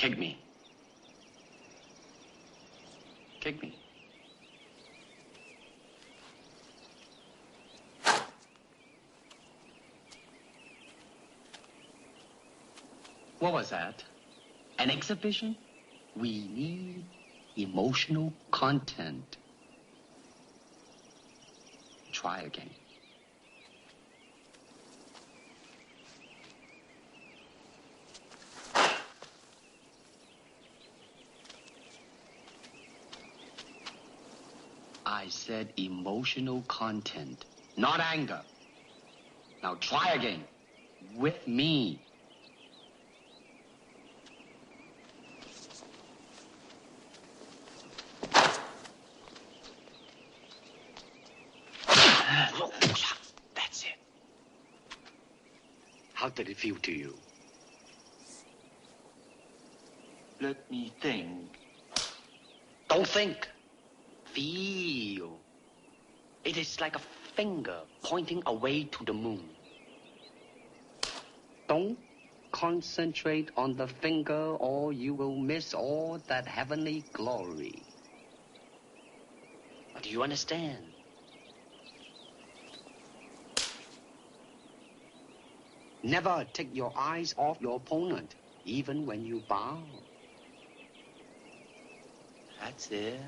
Kick me. Kick me. What was that? An exhibition? We need emotional content. Try again. I said emotional content, not anger. Now try again. With me. That's it. How did it feel to you? Let me think. Don't think. Feel. It is like a finger pointing away to the moon. Don't concentrate on the finger or you will miss all that heavenly glory. Do you understand? Never take your eyes off your opponent, even when you bow. That's it.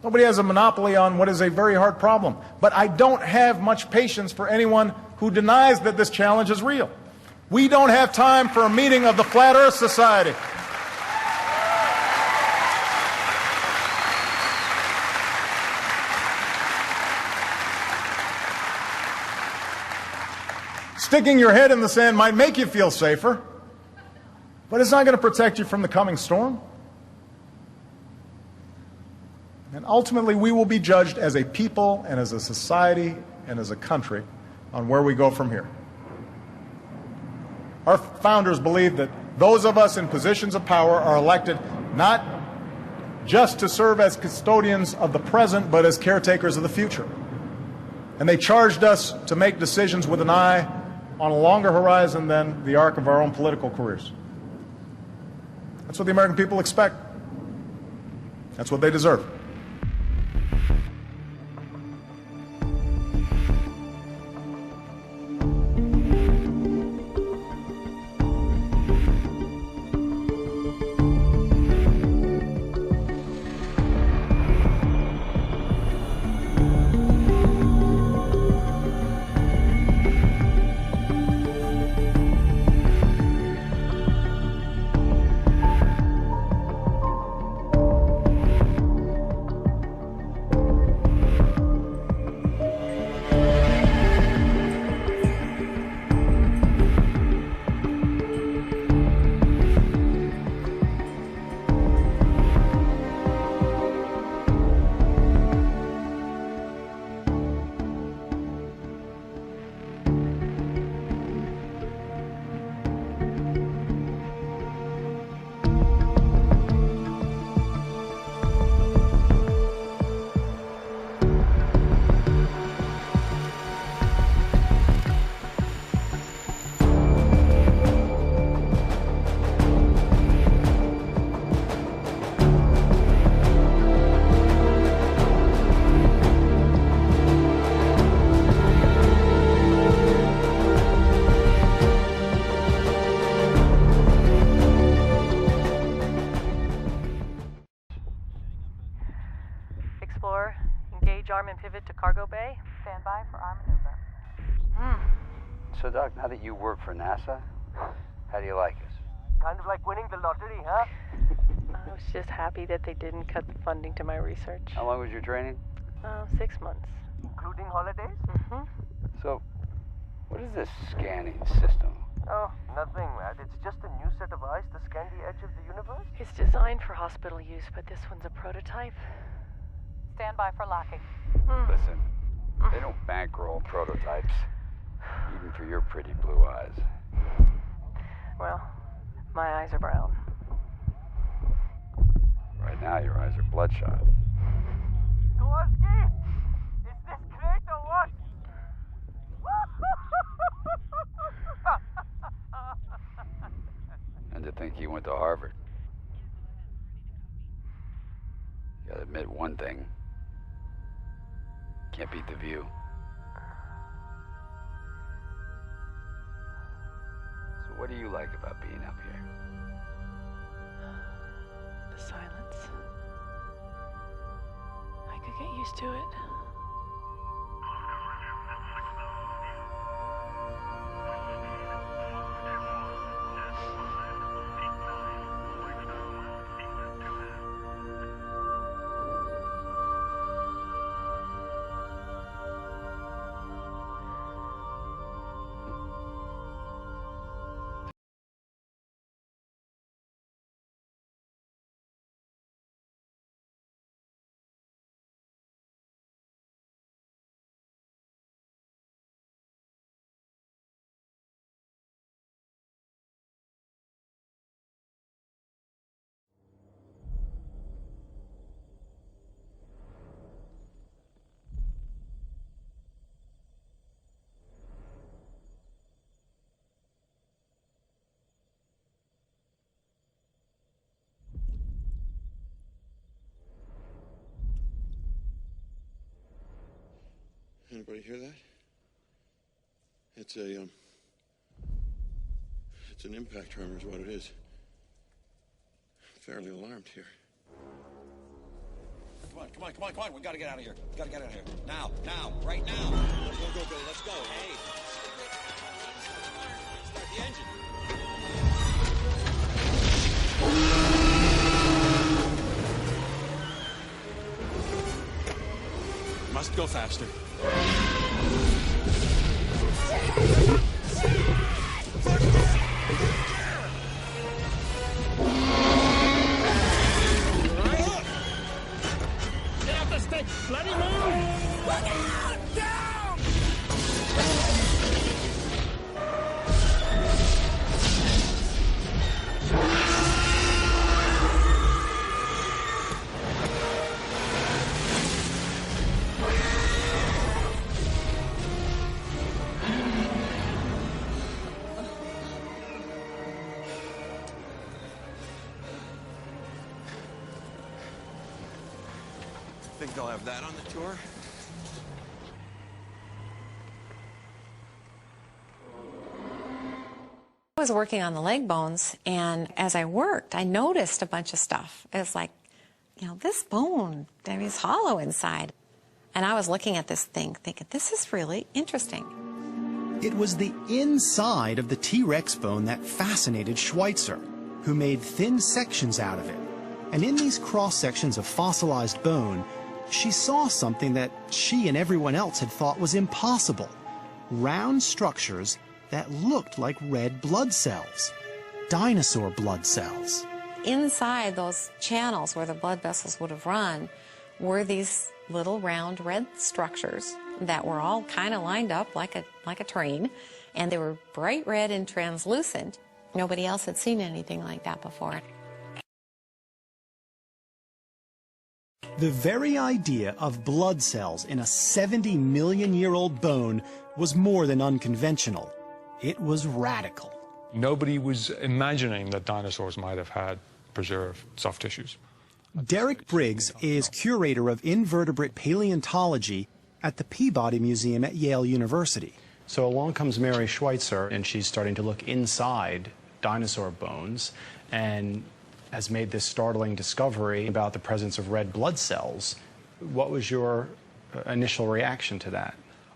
Nobody has a monopoly on what is a very hard problem. But I don't have much patience for anyone who denies that this challenge is real. We don't have time for a meeting of the Flat Earth Society. Sticking your head in the sand might make you feel safer, but it's not going to protect you from the coming storm. And ultimately, we will be judged as a people and as a society and as a country on where we go from here. Our founders believed that those of us in positions of power are elected not just to serve as custodians of the present, but as caretakers of the future. And they charged us to make decisions with an eye on a longer horizon than the arc of our own political careers. That's what the American people expect. That's what they deserve. Arm and pivot to cargo bay. Stand by for arm maneuver. So, Doc, now that you work for NASA, how do you like us? Kind of like winning the lottery, huh? I was just happy that they didn't cut the funding to my research. How long was your training? 6 months. Including holidays? Mm-hmm. So, what is this scanning system? Oh, nothing, Matt. It's just a new set of eyes to scan the edge of the universe. It's designed for hospital use, but this one's a prototype. Stand by for locking. Listen, they don't bankroll prototypes. Even for your pretty blue eyes. Well, my eyes are brown. Right now, your eyes are bloodshot. Kowalski! Is this great or what? And to think he went to Harvard. You gotta admit one thing. Can't beat the view. So what do you like about being up here? The silence. I could get used to it. Anybody hear that? It's an impact tremor is what it is. I'm fairly alarmed here. Come on. We gotta get out of here. Now, right now. Go, Billy, let's go. Hey. Start the engine. Must go faster. Get off the stick! Bloody move! Look out! Down! Think they'll have that on the tour? I was working on the leg bones, and as I worked, I noticed a bunch of stuff. It was like, this bone, it's hollow inside. And I was looking at this thing, thinking, this is really interesting. It was the inside of the T-Rex bone that fascinated Schweitzer, who made thin sections out of it. And in these cross-sections of fossilized bone, she saw something that she and everyone else had thought was impossible. Round structures that looked like red blood cells. Dinosaur blood cells. Inside those channels where the blood vessels would have run were these little round red structures that were all kind of lined up like a train, and they were bright red and translucent. Nobody else had seen anything like that before. The very idea of blood cells in a 70-million-year-old bone was more than unconventional. It was radical. Nobody was imagining that dinosaurs might have had preserved soft tissues. Derek Briggs is curator of invertebrate paleontology at the Peabody Museum at Yale University. So along comes Mary Schweitzer, and she's starting to look inside dinosaur bones and has made this startling discovery about the presence of red blood cells. What was your initial reaction to that?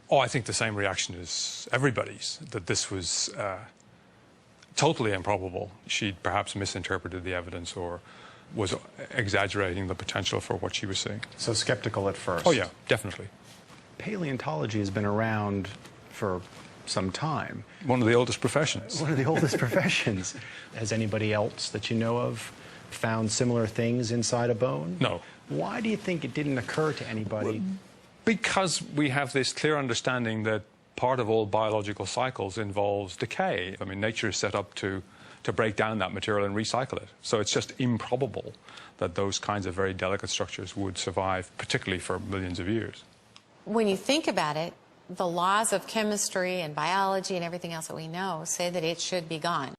Oh, I think the same reaction as everybody's, that this was totally improbable. She'd perhaps misinterpreted the evidence or was exaggerating the potential for what she was seeing. So skeptical at first? Oh, yeah, definitely. Paleontology has been around for some time. One of the oldest professions. One of the oldest professions. Has anybody else that you know of found similar things inside a bone? No. Why do you think it didn't occur to anybody? Because we have this clear understanding that part of all biological cycles involves decay. I mean, nature is set up to break down that material and recycle it. So it's just improbable that those kinds of very delicate structures would survive, particularly for millions of years. When you think about it, the laws of chemistry and biology and everything else that we know say that it should be gone.